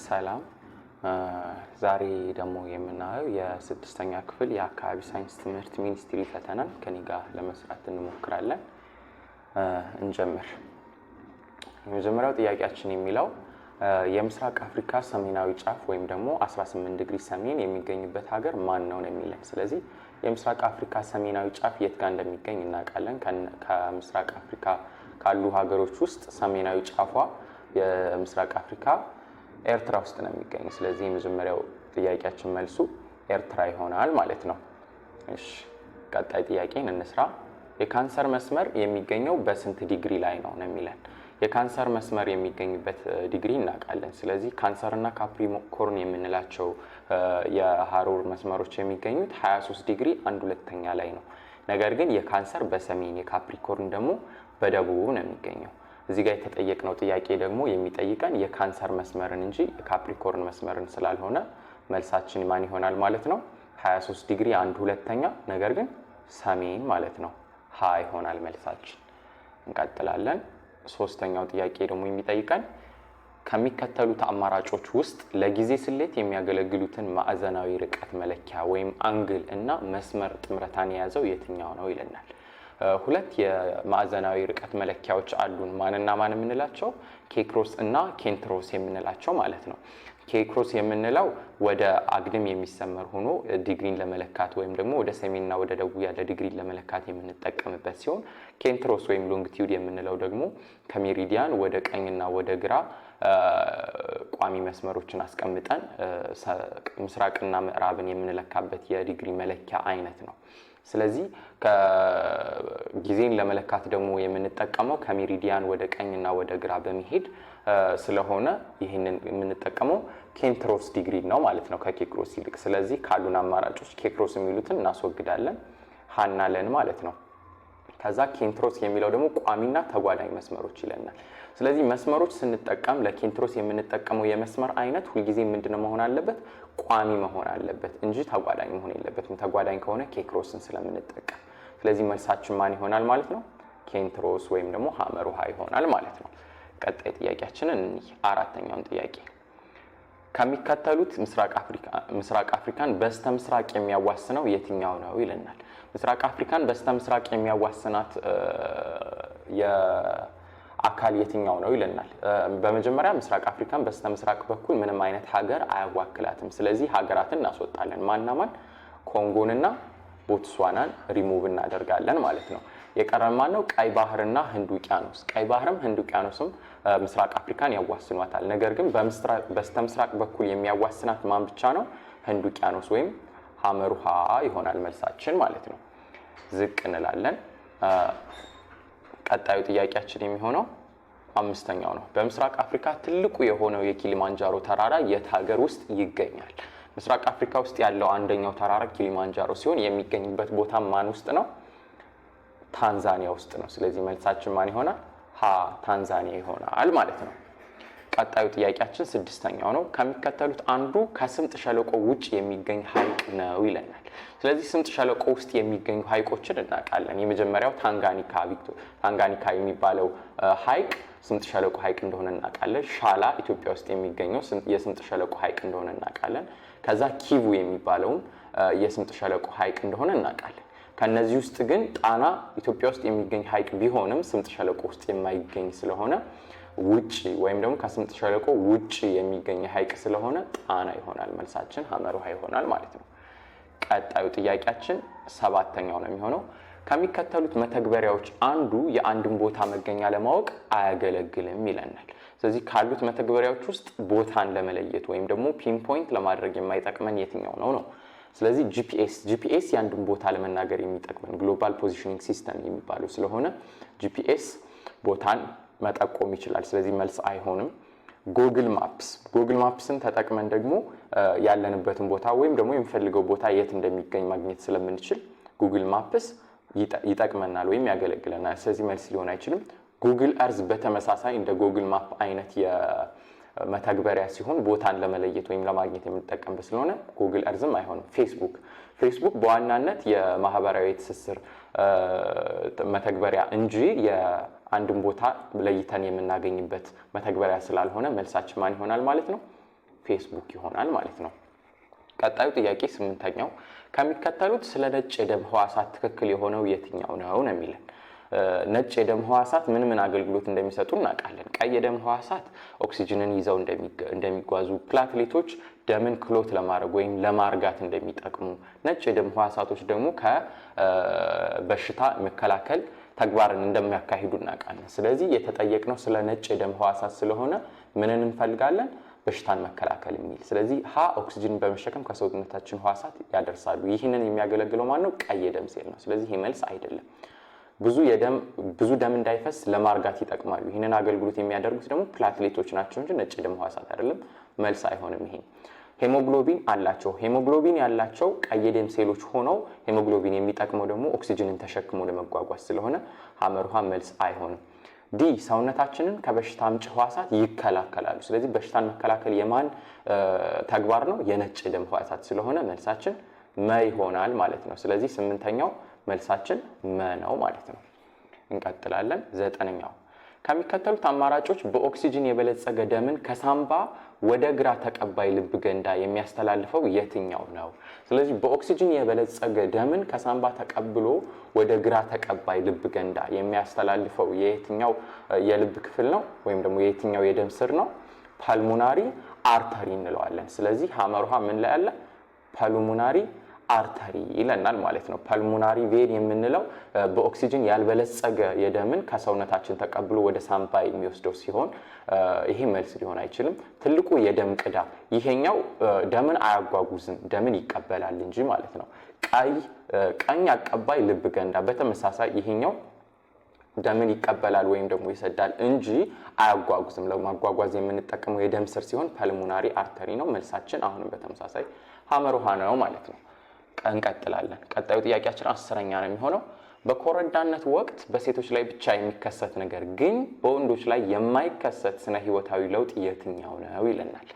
ሰላም ዛሬ ደግሞ የምናየው የስድስተኛ ክፍል የአካባቢ ሳይንስ ትምህርት ሚኒስትሪ ፈተናን ከኔ ጋር ለመስራት እንሞክራለን። እንጀምር። የመጀመሪያው ጥያቄያችን የሚለው የምስራቅ አፍሪካ ሰሜናዊ ጫፍ ወይም ደግሞ 18 ዲግሪ ሰሜን የሚገኝበት ሀገር ማን ነው የሚለን። ስለዚህ የምስራቅ አፍሪካ ሰሜናዊ ጫፍ የት ጋር እንደሚገኝ እናውቃለን። ከምስራቅ አፍሪካ ካሉ ሀገሮች ውስጥ ሰሜናዊ ጫፏ የምስራቅ አፍሪካ ኤርትራ ውስጥ ነው የሚገኝ። ስለዚህ የመጀመሪያው ጥያቄያችን መልሱ ኤርትራ ይሆናል ማለት ነው። እሺ ቀጣይ ጥያቄን እንስራ። የካንሰር መስመር የሚገኘው በስንት ዲግሪ ላይ ነው የሚለን። የካንሰር መስመር የሚገኝበት ዲግሪ እናውቃለን። ስለዚህ ካንሰርና ካፕሪኮርን የምንላቸው የሃሮር መስመሮች የሚገኙት 23 ዲግሪ 1/2 ላይ ነው። ነገር ግን የካንሰር በሰሜን የካፕሪኮርን ደግሞ በደቡብ ነው የሚገኘው። እዚህ ጋር የተጠየቀው ጥያቄ ደግሞ የሚጠይቀን የካንሰር መስመርን እንጂ የካፕሪኮርን መስመርን ስላልሆነ መልሳችን ማን ይሆናል ማለት ነው? 23 ዲግሪ 1/2 ነገር ግን ሰሜን ማለት ነው። ሀ ይሆናል መልሳችን። እንቀጥላለን። ሶስተኛው ጥያቄ ደግሞ የሚጠይቀን ከሚከተሉት አማራጮች ውስጥ ለጊዜ ስሌት የሚያገለግሉትን ማዕዘናዊ ርቀት መለኪያ ወይም አንግል እና መስመር ጥምረታን የያዘው የትኛው ነው ይለናል። ሁለት የማዕዘናዊ ርቀት መለኪያዎች አሉን። ማንና ማን የምንላቸው? ኬክሮስ እና ኬንትሮስ የምንላቸው ማለት ነው። ኬክሮስ የምንለው ወደ አግድም የሚሰመር ሆኖ ዲግሪን ለመለካት ወይም ደግሞ ወደ ሰሜንና ወደ ደቡብ ያለ ዲግሪን ለመለካት የምንጠቀምበት ሲሆን ኬንትሮስ ወይም ሎንግቲዩድ የምንለው ደግሞ ከሜሪዲያን ወደ ቀኝና ወደ ግራ ቋሚ መስመሮችን አስቀምጠን ምስራቅና ምዕራብን የምንለካበት የዲግሪ መለኪያ አይነት ነው። ስለዚህ ከጊዜን ለመለካት ደግሞ የምንጠቀመው ከሜሪዲያን ወደ ቀኝና ወደ ግራ በመሄድ ስለሆነ ይህንን የምንጠቀመው ኬንትሮስ ዲግሪ ነው ማለት ነው ከኬክሮስ ይልቅ። ስለዚህ ካሉን አማራጮች ኬክሮስ የሚሉትን እናስወግዳለን፣ ሀና ለን ማለት ነው። ከዛ ኬንትሮስ የሚለው ደግሞ ቋሚና ተጓዳኝ መስመሮች ይለናል። ስለዚህ መስመሮች ስንጠቀም ለኬንትሮስ የምንጠቀመው የመስመር አይነት ሁልጊዜ ምንድነው መሆን አለበት? ቋሚ መሆን አለበት እንጂ ተጓዳኝ መሆን የለበትም። ተጓዳኝ ከሆነ ኬክሮስን ስለምንጠቀም። ስለዚህ መልሳችን ማን ይሆናል ማለት ነው? ኬንትሮስ ወይም ደግሞ ሐመር ውሃ ይሆናል ማለት ነው። ቀጣይ ጥያቄያችንን አራተኛውን ጥያቄ ከሚከተሉት ምስራቅ አፍሪካን በስተምስራቅ የሚያዋስነው የትኛው ነው ይለናል። ምስራቅ አፍሪካን በስተምስራቅ የሚያዋስናት የአካል የትኛው ነው ይለናል። በመጀመሪያ ምስራቅ አፍሪካን በስተምስራቅ በኩል ምንም አይነት ሀገር አያዋክላትም። ስለዚህ ሀገራትን እናስወጣለን። ማንና ማን? ኮንጎንና ቦትስዋናን ሪሙቭ እናደርጋለን ማለት ነው። የቀረን ማን ነው? ቀይ ባህርና ህንድ ውቅያኖስ። ቀይ ባህርም ህንድ ውቅያኖስም ምስራቅ አፍሪካን ያዋስኗታል። ነገር ግን በስተምስራቅ በኩል የሚያዋስናት ማን ብቻ ነው? ህንድ ውቅያኖስ ወይም ሐመር ውሃ ይሆናል መልሳችን ማለት ነው። ዝቅ እንላለን። ቀጣዩ ጥያቄያችን የሚሆነው አምስተኛው ነው። በምስራቅ አፍሪካ ትልቁ የሆነው የኪሊማንጃሮ ተራራ የት ሀገር ውስጥ ይገኛል? ምስራቅ አፍሪካ ውስጥ ያለው አንደኛው ተራራ ኪሊማንጃሮ ሲሆን የሚገኝበት ቦታ ማን ውስጥ ነው? ታንዛኒያ ውስጥ ነው። ስለዚህ መልሳችን ማን ይሆናል? ሀ ታንዛኒያ ይሆናል ማለት ነው። ቀጣዩ ጥያቄያችን ስድስተኛው ነው። ከሚከተሉት አንዱ ከስምጥ ሸለቆ ውጭ የሚገኝ ሐይቅ ነው ይለናል። ስለዚህ ስምጥ ሸለቆ ውስጥ የሚገኙ ሐይቆችን እናውቃለን። የመጀመሪያው ታንጋኒካ የሚባለው ሐይቅ ስምጥ ሸለቆ ሐይቅ እንደሆነ እናውቃለን። ሻላ ኢትዮጵያ ውስጥ የሚገኘው የስምጥ ሸለቆ ሐይቅ እንደሆነ እናውቃለን። ከዛ ኪቩ የሚባለውም የስምጥ ሸለቆ ሐይቅ እንደሆነ እናውቃለን። ከነዚህ ውስጥ ግን ጣና ኢትዮጵያ ውስጥ የሚገኝ ሐይቅ ቢሆንም ስምጥ ሸለቆ ውስጥ የማይገኝ ስለሆነ ውጪ ወይም ደግሞ ከስምጥ ሸለቆ ውጪ የሚገኝ ሐይቅ ስለሆነ ጣና ይሆናል መልሳችን። ሐመር ውሃ ይሆናል ማለት ነው። ቀጣዩ ጥያቄያችን ሰባተኛው ነው የሚሆነው። ከሚከተሉት መተግበሪያዎች አንዱ የአንድን ቦታ መገኛ ለማወቅ አያገለግልም ይለናል። ስለዚህ ካሉት መተግበሪያዎች ውስጥ ቦታን ለመለየት ወይም ደግሞ ፒንፖይንት ለማድረግ የማይጠቅመን የትኛው ነው? ስለዚህ ጂፒኤስ የአንድን ቦታ ለመናገር የሚጠቅመን ግሎባል ፖዚሽኒንግ ሲስተም የሚባለው ስለሆነ ጂፒኤስ ቦታን መጠቆም ይችላል። ስለዚህ መልስ አይሆንም። ጉግል ማፕስን ተጠቅመን ደግሞ ያለንበትን ቦታ ወይም ደግሞ የሚፈልገው ቦታ የት እንደሚገኝ ማግኘት ስለምንችል ጉግል ማፕስ ይጠቅመናል ወይም ያገለግለናል። ስለዚህ መልስ ሊሆን አይችልም። ጉግል እርዝ በተመሳሳይ እንደ ጉግል ማፕ አይነት የመተግበሪያ ሲሆን ቦታን ለመለየት ወይም ለማግኘት የምንጠቀምበት ስለሆነ ጉግል እርዝም አይሆንም። ፌስቡክ በዋናነት የማህበራዊ ትስስር መተግበሪያ እንጂ የአንድን ቦታ ለይተን የምናገኝበት መተግበሪያ ስላልሆነ መልሳችን ማን ይሆናል ማለት ነው? ፌስቡክ ይሆናል ማለት ነው። ቀጣዩ ጥያቄ 8ኛው ከሚከተሉት ስለ ነጭ የደም ህዋሳት ትክክል የሆነው የትኛው ነው ነው የሚለን። ነጭ የደም ህዋሳት ምን አገልግሎት እንደሚሰጡ እናውቃለን። ቀይ የደም ህዋሳት ኦክሲጅንን ይዘው እንደሚጓዙ፣ ፕላትሌቶች ደምን ክሎት ለማድረግ ወይም ለማርጋት እንደሚጠቅሙ፣ ነጭ የደም ህዋሳቶች ደግሞ ከበሽታ መከላከል ተግባርን እንደሚያካሂዱ እናውቃለን። ስለዚህ የተጠየቅነው ስለ ነጭ የደም ህዋሳት ስለሆነ ምንን እንፈልጋለን? በሽታን መከላከል የሚል። ስለዚህ ኦክሲጅን በመሸከም ከሰውነታችን ህዋሳት ያደርሳሉ። ይህንን የሚያገለግለው ማን ነው? ቀይ የደም ሴል ነው። ስለዚህ ይሄ መልስ አይደለም። ብዙ ደም እንዳይፈስ ለማርጋት ይጠቅማሉ። ይህንን አገልግሎት የሚያደርጉት ደግሞ ፕላትሌቶች ናቸው እንጂ ነጭ የደም ህዋሳት አይደለም። መልስ አይሆንም ይሄ። ሄሞግሎቢን አላቸው። ሄሞግሎቢን ያላቸው ቀይ የደም ሴሎች ሆነው ሄሞግሎቢን የሚጠቅመው ደግሞ ኦክሲጅንን ተሸክሞ ለመጓጓዝ ስለሆነ ሐመርሃ መልስ አይሆንም። ዲ ሰውነታችንን ከበሽታ አምጪ ህዋሳት ይከላከላሉ። ስለዚህ በሽታን መከላከል የማን ተግባር ነው? የነጭ የደም ህዋሳት ስለሆነ መልሳችን መ ይሆናል ማለት ነው። ስለዚህ 8ኛው መልሳችን መ ነው ማለት ነው። እንቀጥላለን። 9ኛው ከሚከተሉት አማራጮች በኦክሲጅን የበለጸገ ደምን ከሳምባ ወደ ግራ ተቀባይ ልብ ገንዳ የሚያስተላልፈው የትኛው ነው? ስለዚህ በኦክሲጅን የበለጸገ ደምን ከሳምባ ተቀብሎ ወደ ግራ ተቀባይ ልብ ገንዳ የሚያስተላልፈው የትኛው የልብ ክፍል ነው? ወይም ደግሞ የትኛው የደም ስር ነው? ፓልሞናሪ አርተሪ እንለዋለን። ስለዚህ ሐመርሃ ምን ላይ አለ? ፓልሞናሪ አርተሪ ይለናል ማለት ነው። ፓልሞናሪ ቬን የምንለው በኦክሲጅን ያልበለጸገ የደምን ከሰውነታችን ተቀብሎ ወደ ሳምባ የሚወስደው ሲሆን ይሄ መልስ ሊሆን አይችልም። ትልቁ የደም ቅዳ ይሄኛው ደምን አያጓጉዝም፣ ደምን ይቀበላል እንጂ ማለት ነው። ቀኝ አቀባይ ልብ ገንዳ በተመሳሳይ ይሄኛው ደምን ይቀበላል ወይም ደግሞ ይሰዳል እንጂ አያጓጉዝም። ለማጓጓዝ የምንጠቀመው የደም ስር ሲሆን ፓልሞናሪ አርተሪ ነው። መልሳችን አሁንም በተመሳሳይ ሐመርሃ ነው ማለት ነው። እንቀጥላለን። ቀጣዩ ጥያቄያችን 10ኛ ነው የሚሆነው። በኮረዳነት ወቅት በሴቶች ላይ ብቻ የሚከሰት ነገር ግን በወንዶች ላይ የማይከሰት ስነ ህይወታዊ ለውጥ የትኛው ነው ይለናል።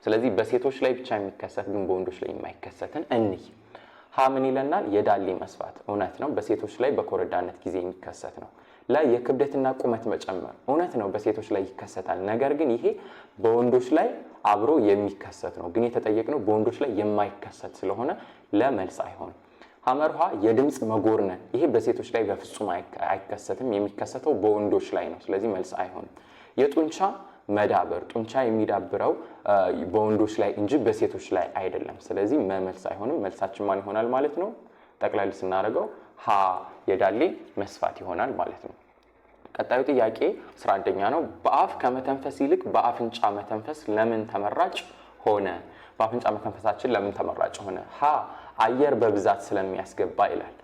ስለዚህ በሴቶች ላይ ብቻ የሚከሰት ግን በወንዶች ላይ የማይከሰትን እንይ። ምን ይለናል? የዳሌ መስፋት እውነት ነው፣ በሴቶች ላይ በኮረዳነት ጊዜ የሚከሰት ነው። የክብደትና ቁመት መጨመር እውነት ነው፣ በሴቶች ላይ ይከሰታል። ነገር ግን ይሄ በወንዶች ላይ አብሮ የሚከሰት ነው። ግን የተጠየቅነው በወንዶች ላይ የማይከሰት ስለሆነ ለመልስ አይሆንም። ሐመርሃ የድምጽ መጎርነን ይሄ በሴቶች ላይ በፍጹም አይከሰትም፣ የሚከሰተው በወንዶች ላይ ነው። ስለዚህ መልስ አይሆንም። የጡንቻ መዳበር ጡንቻ የሚዳብረው በወንዶች ላይ እንጂ በሴቶች ላይ አይደለም። ስለዚህ መልስ አይሆንም። መልሳችን ማን ይሆናል ማለት ነው? ጠቅላላ ስናደርገው የዳሌ መስፋት ይሆናል ማለት ነው። ቀጣዩ ጥያቄ 11ኛ ነው። በአፍ ከመተንፈስ ይልቅ በአፍንጫ መተንፈስ ለምን ተመራጭ ሆነ? በአፍንጫ መተንፈሳችን ለምን ተመራጭ ሆነ? አየር በብዛት ስለሚያስገባ ይላል።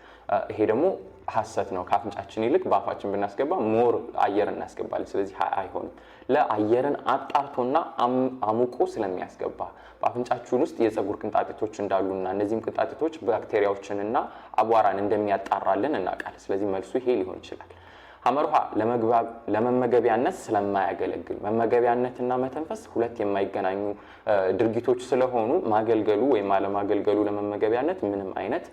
ይሄ ደግሞ ሐሰት ነው። ከአፍንጫችን ይልቅ በአፋችን ብናስገባ ሞር አየር እናስገባለን። ስለዚህ አይሆንም። ለአየርን አጣርቶና አሙቆ ስለሚያስገባ በአፍንጫችን ውስጥ የፀጉር ቅንጣቶች እንዳሉና እነዚህም ቅንጣቶች ባክቴሪያዎችንና አቧራን እንደሚያጣራልን እናውቃለን። ስለዚህ መልሱ ይሄ ሊሆን ይችላል። ሐመርሃ ለመመገቢያነት ስለማያገለግል መመገቢያነትና መተንፈስ ሁለት የማይገናኙ ድርጊቶች ስለሆኑ ማገልገሉ ወይም አለማገልገሉ ለመመገቢያነት ምንም አይነት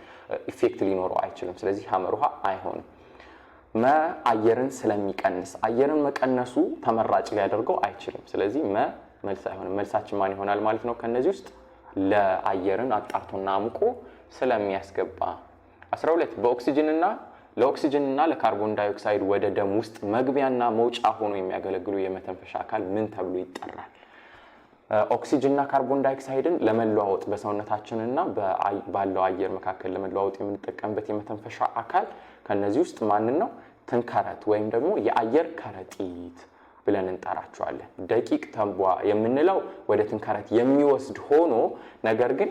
ኢፌክት ሊኖረው አይችልም። ስለዚህ ሐመርሃ አይሆንም። አየርን ስለሚቀንስ አየርን መቀነሱ ተመራጭ ሊያደርገው አይችልም። ስለዚህ መልስ አይሆንም። መልሳችን ማን ይሆናል ማለት ነው? ከነዚህ ውስጥ ለአየርን አጣርቶና አሙቆ ስለሚያስገባ። 12 ለኦክሲጅንና ለካርቦን ዳይኦክሳይድ ወደ ደም ውስጥ መግቢያና መውጫ ሆኖ የሚያገለግሉ የመተንፈሻ አካል ምን ተብሎ ይጠራል? ኦክሲጅንና ካርቦን ዳይኦክሳይድን ለመለዋወጥ በሰውነታችንና ባለው አየር መካከል ለመለዋወጥ የምንጠቀምበት የመተንፈሻ አካል ከነዚህ ውስጥ ማንን ነው? ትንከረት ወይም ደግሞ የአየር ከረጢት ብለን እንጠራቸዋለን። ደቂቅ ተንቧ የምንለው ወደ ትንከረት የሚወስድ ሆኖ ነገር ግን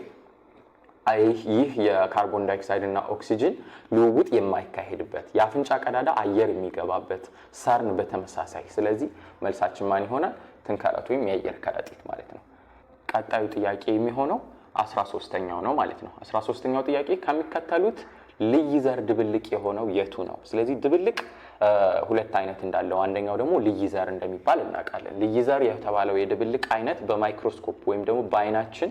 ይህ የካርቦን ዳይኦክሳይድ እና ኦክሲጅን ልውውጥ የማይካሄድበት የአፍንጫ ቀዳዳ አየር የሚገባበት ሳርን በተመሳሳይ። ስለዚህ መልሳችን ማን ይሆናል? ትንከረት ወይም የአየር ከረጢት ማለት ነው። ቀጣዩ ጥያቄ የሚሆነው 13ኛው ነው ማለት ነው። 13ኛው ጥያቄ ከሚከተሉት ልይ ዘር ድብልቅ የሆነው የቱ ነው? ስለዚህ ድብልቅ ሁለት አይነት እንዳለው አንደኛው ደግሞ ልይ ዘር እንደሚባል እናውቃለን። ልይ ዘር የተባለው የድብልቅ አይነት በማይክሮስኮፕ ወይም ደግሞ በአይናችን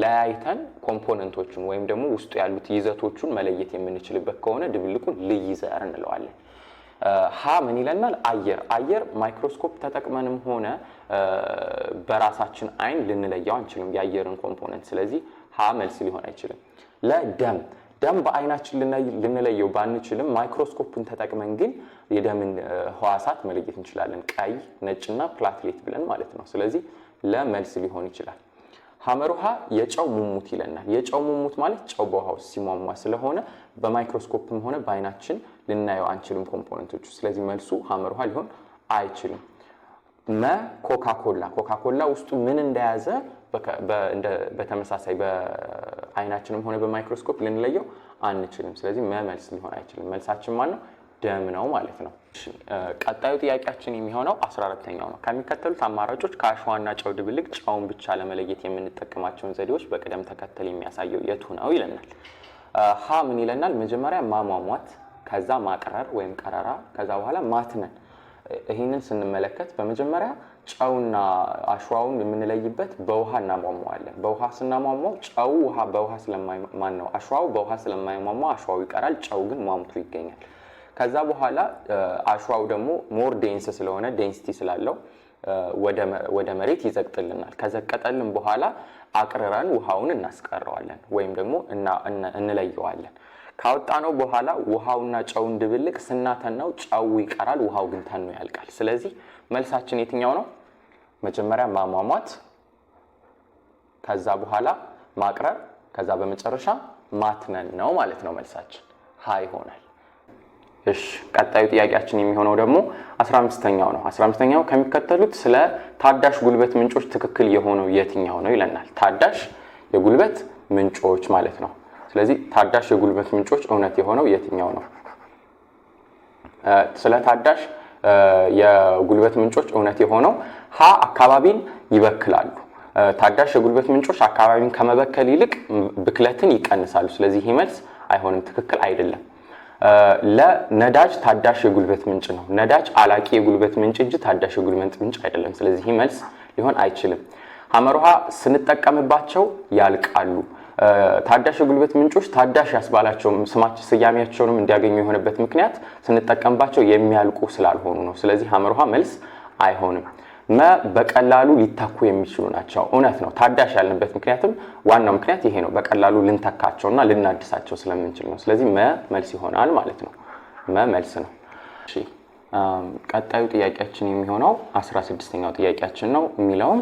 ለያይተን ኮምፖነንቶቹን ወይም ደግሞ ውስጡ ያሉት ይዘቶቹን መለየት የምንችልበት ከሆነ ድብልቁን ልይ ዘር እንለዋለን። ሀ ምን ይለናል? አየር ማይክሮስኮፕ ተጠቅመንም ሆነ በራሳችን አይን ልንለየው አንችልም የአየርን ኮምፖነንት። ስለዚህ ሀ መልስ ሊሆን አይችልም። ደም በአይናችን ልንለየው ባንችልም ማይክሮስኮፕን ተጠቅመን ግን የደምን ህዋሳት መለየት እንችላለን። ቀይ፣ ነጭና ፕላትሌት ብለን ማለት ነው። ስለዚህ ለመልስ ሊሆን ይችላል። ሐመሩሃ የጨው ሙሙት ይለናል። የጨው ሙሙት ማለት ጨው በውሃ ውስጥ ሲሟሟ ስለሆነ በማይክሮስኮፕም ሆነ በአይናችን ልናየው አንችልም ኮምፖነንቶቹ። ስለዚህ መልሱ ሐመሩሃ ሊሆን አይችልም። ኮካኮላ ውስጡ ምን እንደያዘ በተመሳሳይ በአይናችንም ሆነ በማይክሮስኮፕ ልንለየው አንችልም። ስለዚህ መልስ ሊሆን አይችልም። መልሳችን ማን ነው? ደም ነው ማለት ነው። ቀጣዩ ጥያቄያችን የሚሆነው 14ኛው ነው። ከሚከተሉት አማራጮች ከአሸዋና ጨው ድብልቅ ጨውን ብቻ ለመለየት የምንጠቀማቸውን ዘዴዎች በቅደም ተከተል የሚያሳየው የቱ ነው ይለናል። ሀ ምን ይለናል? መጀመሪያ ማሟሟት፣ ከዛ ማቅረር ወይም ቀረራ፣ ከዛ በኋላ ማትነን። ይህንን ስንመለከት በመጀመሪያ ጨውና አሸዋውን የምንለይበት በውሃ እናሟሟዋለን። በውሃ ስናሟሟው ጨው አሸዋው በውሃ ስለማይሟሟ አሸዋው ይቀራል፣ ጨው ግን ሟምቶ ይገኛል። ከዛ በኋላ አሸዋው ደግሞ ሞር ዴንስ ስለሆነ ዴንሲቲ ስላለው ወደ መሬት ይዘቅጥልናል። ከዘቀጠልን በኋላ አቅርረን ውሃውን እናስቀረዋለን ወይም ደግሞ እንለየዋለን። ካወጣነው በኋላ ውሃውና ጨውን ድብልቅ ስናተነው ጨው ይቀራል፣ ውሃው ግን ተኖ ያልቃል። ስለዚህ መልሳችን የትኛው ነው? መጀመሪያ ማሟሟት፣ ከዛ በኋላ ማቅረር፣ ከዛ በመጨረሻ ማትነን ነው ማለት ነው። መልሳችን ሀ ይሆናል። እሺ ቀጣዩ ጥያቄያችን የሚሆነው ደግሞ 15ኛው ነው። 15ኛው ከሚከተሉት ስለ ታዳሽ ጉልበት ምንጮች ትክክል የሆነው የትኛው ነው ይለናል። ታዳሽ የጉልበት ምንጮች ማለት ነው። ስለዚህ ታዳሽ የጉልበት ምንጮች እውነት የሆነው የትኛው ነው? ስለ ታዳሽ የጉልበት ምንጮች እውነት የሆነው ሀ አካባቢን ይበክላሉ። ታዳሽ የጉልበት ምንጮች አካባቢን ከመበከል ይልቅ ብክለትን ይቀንሳሉ። ስለዚህ ይህ መልስ አይሆንም፣ ትክክል አይደለም። ለነዳጅ ታዳሽ የጉልበት ምንጭ ነው። ነዳጅ አላቂ የጉልበት ምንጭ እንጂ ታዳሽ የጉልበት ምንጭ አይደለም። ስለዚህ ይህ መልስ ሊሆን አይችልም። ሐመሩሃ ስንጠቀምባቸው ያልቃሉ። ታዳሽ የጉልበት ምንጮች ታዳሽ ያስባላቸው ስያሜያቸውንም እንዲያገኙ የሆነበት ምክንያት ስንጠቀምባቸው የሚያልቁ ስላልሆኑ ነው። ስለዚህ ሐመሩሃ መልስ አይሆንም። በቀላሉ ሊተኩ የሚችሉ ናቸው። እውነት ነው። ታዳሽ ያልንበት ምክንያትም ዋናው ምክንያት ይሄ ነው። በቀላሉ ልንተካቸውና ልናድሳቸው ስለምንችል ነው። ስለዚህ መልስ ይሆናል ማለት ነው። መልስ ነው። እሺ ቀጣዩ ጥያቄያችን የሚሆነው 16ኛው ጥያቄያችን ነው። የሚለውም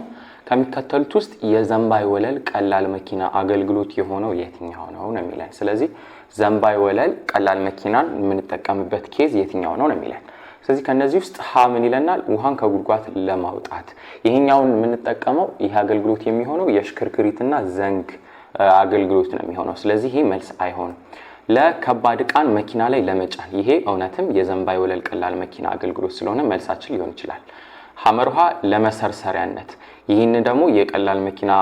ከሚከተሉት ውስጥ የዘንባይ ወለል ቀላል መኪና አገልግሎት የሆነው የትኛው ነው ነው የሚለን። ስለዚህ ዘንባይ ወለል ቀላል መኪናን የምንጠቀምበት ኬዝ የትኛው ነው ነው የሚለን። ስለዚህ ከነዚህ ውስጥ ሀ ምን ይለናል? ውሃን ከጉድጓድ ለማውጣት። ይሄኛውን የምንጠቀመው ይሄ አገልግሎት የሚሆነው የሽክርክሪትና ዘንግ አገልግሎት ነው የሚሆነው። ስለዚህ ይሄ መልስ አይሆንም። ለከባድ ዕቃን መኪና ላይ ለመጫን፣ ይሄ እውነትም የዘንባይ ወለል ቀላል መኪና አገልግሎት ስለሆነ መልሳችን ሊሆን ይችላል። ሐመሩሃ ለመሰርሰሪያነት፣ ይህን ደግሞ የቀላል መኪና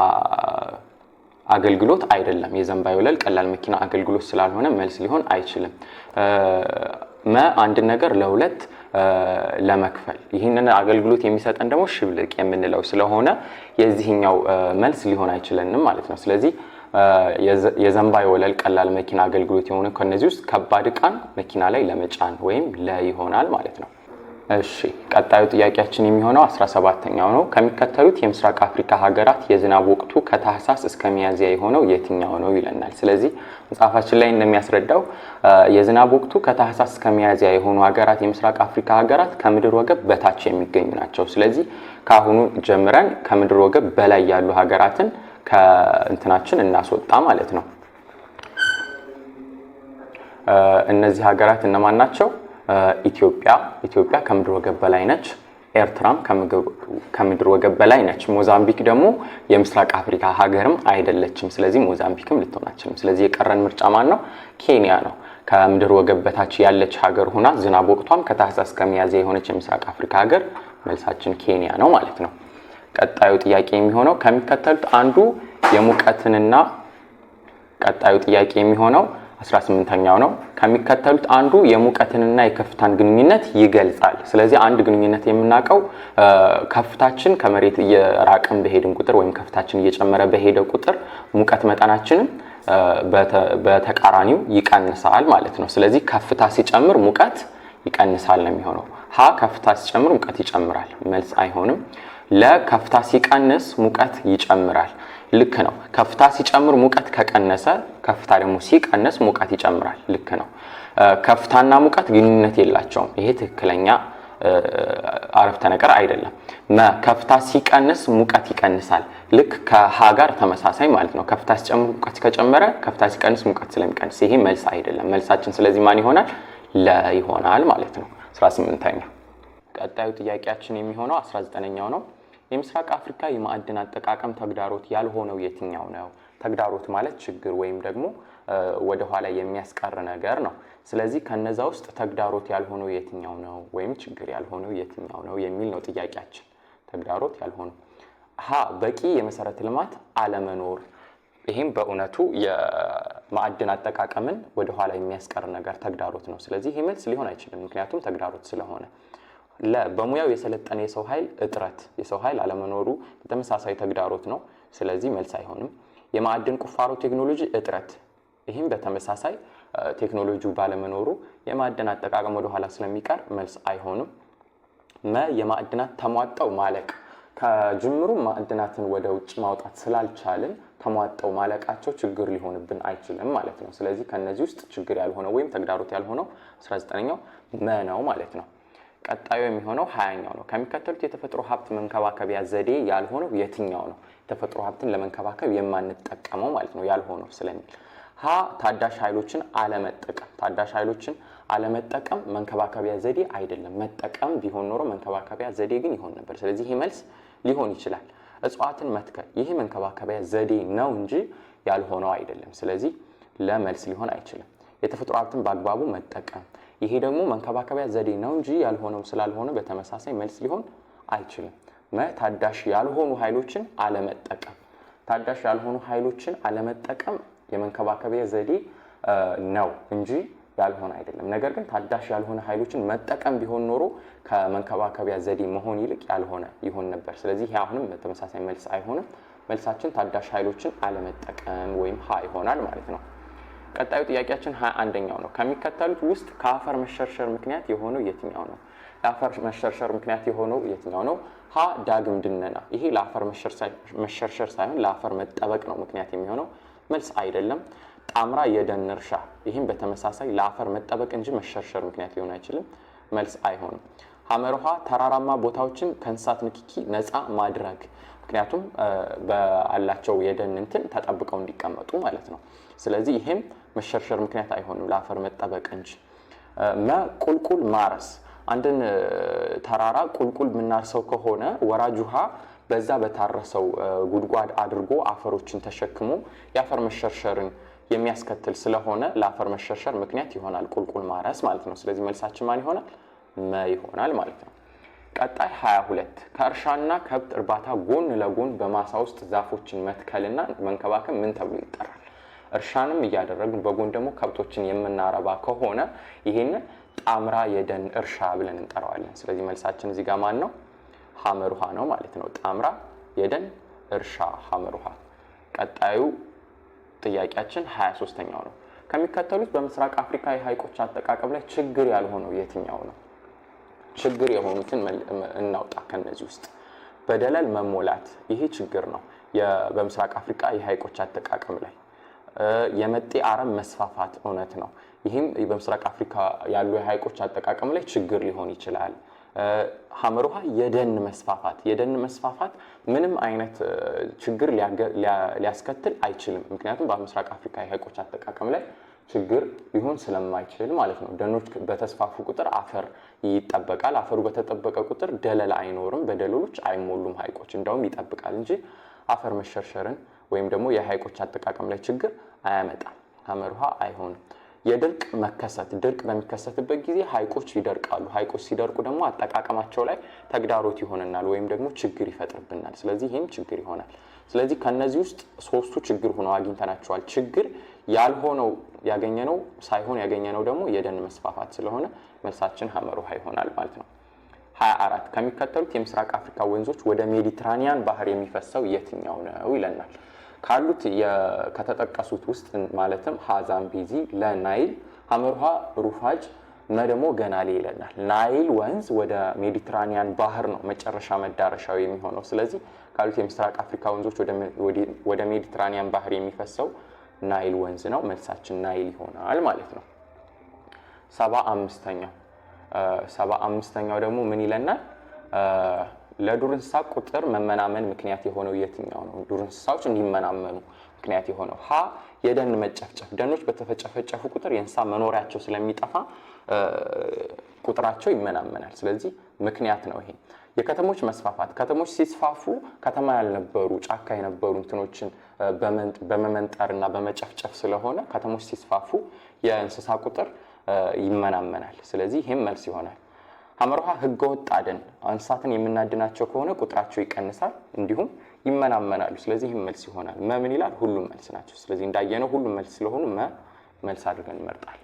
አገልግሎት አይደለም። የዘንባይ ወለል ቀላል መኪና አገልግሎት ስላልሆነ መልስ ሊሆን አይችልም። አንድ ነገር ለሁለት ለመክፈል፣ ይህንን አገልግሎት የሚሰጠን ደግሞ ሽብልቅ የምንለው ስለሆነ የዚህኛው መልስ ሊሆን አይችልንም ማለት ነው። ስለዚህ የዘንባይ ወለል ቀላል መኪና አገልግሎት የሆነ ከነዚህ ውስጥ ከባድ ዕቃን መኪና ላይ ለመጫን ወይም ይሆናል ማለት ነው። እሺ ቀጣዩ ጥያቄያችን የሚሆነው 17ኛው ነው። ከሚከተሉት የምስራቅ አፍሪካ ሀገራት የዝናብ ወቅቱ ከታህሳስ እስከ ሚያዝያ የሆነው የትኛው ነው ይለናል። ስለዚህ መጽሐፋችን ላይ እንደሚያስረዳው የዝናብ ወቅቱ ከታህሳስ እስከ ሚያዝያ የሆኑ ሀገራት የምስራቅ አፍሪካ ሀገራት ከምድር ወገብ በታች የሚገኙ ናቸው። ስለዚህ ከአሁኑ ጀምረን ከምድር ወገብ በላይ ያሉ ሀገራትን ከእንትናችን እናስወጣ ማለት ነው። እነዚህ ሀገራት እነማን ናቸው? ኢትዮጵያ ከምድር ወገብ በላይ ነች። ኤርትራም ከምድር ወገብ በላይ ነች። ሞዛምቢክ ደግሞ የምስራቅ አፍሪካ ሀገርም አይደለችም። ስለዚህ ሞዛምቢክም ልትሆን አትችልም። ስለዚህ የቀረን ምርጫ ማን ነው? ኬንያ ነው። ከምድር ወገብ በታች ያለች ሀገር ሆና ዝናብ ወቅቷም ከታህሳስ እስከ ሚያዝያ የሆነች የምስራቅ አፍሪካ ሀገር መልሳችን ኬንያ ነው ማለት ነው። ቀጣዩ ጥያቄ የሚሆነው ከሚከተሉት አንዱ የሙቀትንና ቀጣዩ ጥያቄ የሚሆነው 18ኛው ነው። ከሚከተሉት አንዱ የሙቀትንና የከፍታን ግንኙነት ይገልጻል። ስለዚህ አንድ ግንኙነት የምናውቀው ከፍታችን ከመሬት እየራቀን በሄድን ቁጥር ወይም ከፍታችን እየጨመረ በሄደ ቁጥር ሙቀት መጠናችንን በተቃራኒው ይቀንሳል ማለት ነው። ስለዚህ ከፍታ ሲጨምር ሙቀት ይቀንሳል ነው የሚሆነው። ሀ ከፍታ ሲጨምር ሙቀት ይጨምራል፣ መልስ አይሆንም። ለከፍታ ሲቀንስ ሙቀት ይጨምራል፣ ልክ ነው። ከፍታ ሲጨምር ሙቀት ከቀነሰ፣ ከፍታ ደግሞ ሲቀንስ ሙቀት ይጨምራል፣ ልክ ነው። ከፍታና ሙቀት ግንኙነት የላቸውም፣ ይሄ ትክክለኛ አረፍተ ነገር አይደለም። ከፍታ ሲቀንስ ሙቀት ይቀንሳል፣ ልክ ከሀ ጋር ተመሳሳይ ማለት ነው። ከፍታ ሲጨምር ሙቀት ከጨመረ፣ ከፍታ ሲቀንስ ሙቀት ስለሚቀንስ፣ ይሄ መልስ አይደለም። መልሳችን ስለዚህ ማን ይሆናል? ለ ይሆናል ማለት ነው። 18ኛ ቀጣዩ ጥያቄያችን የሚሆነው 19ኛው ነው። የምስራቅ አፍሪካ የማዕድን አጠቃቀም ተግዳሮት ያልሆነው የትኛው ነው? ተግዳሮት ማለት ችግር ወይም ደግሞ ወደ ኋላ የሚያስቀር ነገር ነው። ስለዚህ ከነዛ ውስጥ ተግዳሮት ያልሆነው የትኛው ነው ወይም ችግር ያልሆነው የትኛው ነው የሚል ነው ጥያቄያችን። ተግዳሮት ያልሆነው ሀ በቂ የመሰረተ ልማት አለመኖር። ይሄም በእውነቱ የማዕድን አጠቃቀምን ወደ ኋላ የሚያስቀር ነገር ተግዳሮት ነው። ስለዚህ ይሄ መልስ ሊሆን አይችልም፣ ምክንያቱም ተግዳሮት ስለሆነ። በሙያው የሰለጠነ የሰው ኃይል እጥረት፣ የሰው ኃይል አለመኖሩ ተመሳሳይ ተግዳሮት ነው። ስለዚህ መልስ አይሆንም። የማዕድን ቁፋሮ ቴክኖሎጂ እጥረት፣ ይህም በተመሳሳይ ቴክኖሎጂው ባለመኖሩ የማዕድን አጠቃቀም ወደ ኋላ ስለሚቀር መልስ አይሆንም። የማዕድናት ተሟጠው ማለቅ፣ ከጅምሩ ማዕድናትን ወደ ውጭ ማውጣት ስላልቻልን ተሟጠው ማለቃቸው ችግር ሊሆንብን አይችልም ማለት ነው። ስለዚህ ከነዚህ ውስጥ ችግር ያልሆነው ወይም ተግዳሮት ያልሆነው 19ኛው ነው ማለት ነው። ቀጣዩ የሚሆነው 20ኛው ነው። ከሚከተሉት የተፈጥሮ ሀብት መንከባከቢያ ዘዴ ያልሆነው የትኛው ነው? የተፈጥሮ ሀብትን ለመንከባከብ የማንጠቀመው ማለት ነው ያልሆነው ስለሚል ሀ ታዳሽ ኃይሎችን አለመጠቀም። ታዳሽ ኃይሎችን አለመጠቀም መንከባከቢያ ዘዴ አይደለም። መጠቀም ቢሆን ኖሮ መንከባከቢያ ዘዴ ግን ይሆን ነበር። ስለዚህ ይሄ መልስ ሊሆን ይችላል። እጽዋትን መትከል፣ ይሄ መንከባከቢያ ዘዴ ነው እንጂ ያልሆነው አይደለም። ስለዚህ ለመልስ ሊሆን አይችልም። የተፈጥሮ ሀብትን በአግባቡ መጠቀም፣ ይሄ ደግሞ መንከባከቢያ ዘዴ ነው እንጂ ያልሆነው ስላልሆነ በተመሳሳይ መልስ ሊሆን አይችልም። ታዳሽ ያልሆኑ ኃይሎችን አለመጠቀም፣ ታዳሽ ያልሆኑ ኃይሎችን አለመጠቀም የመንከባከቢያ ዘዴ ነው እንጂ ያልሆነ አይደለም። ነገር ግን ታዳሽ ያልሆነ ኃይሎችን መጠቀም ቢሆን ኖሮ ከመንከባከቢያ ዘዴ መሆን ይልቅ ያልሆነ ይሆን ነበር። ስለዚህ ይሄ አሁንም ተመሳሳይ መልስ አይሆንም። መልሳችን ታዳሽ ኃይሎችን አለመጠቀም ወይም ሀ ይሆናል ማለት ነው። ቀጣዩ ጥያቄያችን 21ኛው ነው። ከሚከተሉት ውስጥ ከአፈር መሸርሸር ምክንያት የሆነው የትኛው ነው? ለአፈር መሸርሸር ምክንያት የሆነው የትኛው ነው? ሀ ዳግም ድነና። ይሄ ለአፈር መሸርሸር ሳይሆን ለአፈር መጠበቅ ነው ምክንያት የሚሆነው፣ መልስ አይደለም። ጣምራ የደን እርሻ፣ ይህም በተመሳሳይ ለአፈር መጠበቅ እንጂ መሸርሸር ምክንያት ሊሆን አይችልም፣ መልስ አይሆንም። ሐመርሃ ተራራማ ቦታዎችን ከእንስሳት ንክኪ ነፃ ማድረግ፣ ምክንያቱም በአላቸው የደን እንትን ተጠብቀው እንዲቀመጡ ማለት ነው። ስለዚህ ይሄም መሸርሸር ምክንያት አይሆንም ለአፈር መጠበቅ እንጂ። ቁልቁል ማረስ፣ አንድን ተራራ ቁልቁል የምናርሰው ከሆነ ወራጅ ውሃ በዛ በታረሰው ጉድጓድ አድርጎ አፈሮችን ተሸክሞ የአፈር መሸርሸርን የሚያስከትል ስለሆነ ለአፈር መሸርሸር ምክንያት ይሆናል ቁልቁል ማረስ ማለት ነው። ስለዚህ መልሳችን ማን ይሆናል? መ ይሆናል ማለት ነው። ቀጣይ 22 ከእርሻና ከብት እርባታ ጎን ለጎን በማሳ ውስጥ ዛፎችን መትከልና መንከባከብ ምን ተብሎ ይጠራል? እርሻንም እያደረግን በጎን ደግሞ ከብቶችን የምናረባ ከሆነ ይሄን ጣምራ የደን እርሻ ብለን እንጠራዋለን። ስለዚህ መልሳችን እዚህ ጋር ማን ነው? ሐመሩሃ ነው ማለት ነው። ጣምራ የደን እርሻ ሐመሩሃ። ቀጣዩ ጥያቄያችን 23ኛው ነው። ከሚከተሉት በምስራቅ አፍሪካ የሐይቆች አጠቃቀም ላይ ችግር ያልሆነው የትኛው ነው? ችግር የሆኑትን እናውጣ ከነዚህ ውስጥ። በደለል መሞላት፣ ይሄ ችግር ነው በምስራቅ አፍሪካ የሐይቆች አጠቃቀም ላይ። የመጤ አረም መስፋፋት እውነት ነው። ይህም በምስራቅ አፍሪካ ያሉ የሐይቆች አጠቃቀም ላይ ችግር ሊሆን ይችላል። ሐመሩሃ የደን መስፋፋት ምንም አይነት ችግር ሊያስከትል አይችልም። ምክንያቱም በምስራቅ አፍሪካ የሐይቆች አጠቃቀም ላይ ችግር ሊሆን ስለማይችል ማለት ነው። ደኖች በተስፋፉ ቁጥር አፈር ይጠበቃል። አፈሩ በተጠበቀ ቁጥር ደለል አይኖርም፣ በደለሎች አይሞሉም። ሐይቆች እንደውም ይጠብቃል እንጂ አፈር መሸርሸርን ወይም ደግሞ የሐይቆች አጠቃቀም ላይ ችግር አያመጣም። ሐመሩሃ አይሆንም። የድርቅ መከሰት፣ ድርቅ በሚከሰትበት ጊዜ ሐይቆች ይደርቃሉ። ሐይቆች ሲደርቁ ደግሞ አጠቃቀማቸው ላይ ተግዳሮት ይሆነናል ወይም ደግሞ ችግር ይፈጥርብናል። ስለዚህ ይህም ችግር ይሆናል። ስለዚህ ከነዚህ ውስጥ ሶስቱ ችግር ሆነው አግኝተናቸዋል። ችግር ያልሆነው ያገኘነው ሳይሆን ያገኘነው ደግሞ የደን መስፋፋት ስለሆነ መልሳችን ሐመሩሃ ይሆናል ማለት ነው። 24 ከሚከተሉት የምስራቅ አፍሪካ ወንዞች ወደ ሜዲትራኒያን ባህር የሚፈሰው የትኛው ነው ይለናል። ካሉት ከተጠቀሱት ውስጥ ማለትም ሀ ዛምቤዚ፣ ለናይል፣ ሐመሩሃ ሩፋጅ፣ እና ደግሞ ገናሌ ይለናል። ናይል ወንዝ ወደ ሜዲትራኒያን ባህር ነው መጨረሻ መዳረሻው የሚሆነው። ስለዚህ ካሉት የምስራቅ አፍሪካ ወንዞች ወደ ሜዲትራኒያን ባህር የሚፈሰው ናይል ወንዝ ነው። መልሳችን ናይል ይሆናል ማለት ነው። 75ኛው ደግሞ ምን ይለናል? ለዱር እንስሳ ቁጥር መመናመን ምክንያት የሆነው የትኛው ነው? ዱር እንስሳዎች እንዲመናመኑ ምክንያት የሆነው ሀ የደን መጨፍጨፍ። ደኖች በተጨፈጨፉ ቁጥር የእንስሳ መኖሪያቸው ስለሚጠፋ ቁጥራቸው ይመናመናል። ስለዚህ ምክንያት ነው ይሄ። የከተሞች መስፋፋት። ከተሞች ሲስፋፉ ከተማ ያልነበሩ ጫካ የነበሩ እንትኖችን በመመንጠርና በመጨፍጨፍ ስለሆነ ከተሞች ሲስፋፉ የእንስሳ ቁጥር ይመናመናል። ስለዚህ ይሄም መልስ ይሆናል። ሐመርሃ ህገወጥ አደን። እንስሳትን የምናድናቸው ከሆነ ቁጥራቸው ይቀንሳል እንዲሁም ይመናመናሉ። ስለዚህ ይሄም መልስ ይሆናል። ምን ይላል? ሁሉም መልስ ናቸው። ስለዚህ እንዳየነው ሁሉም መልስ ስለሆኑ መልስ አድርገን እንመርጣለን።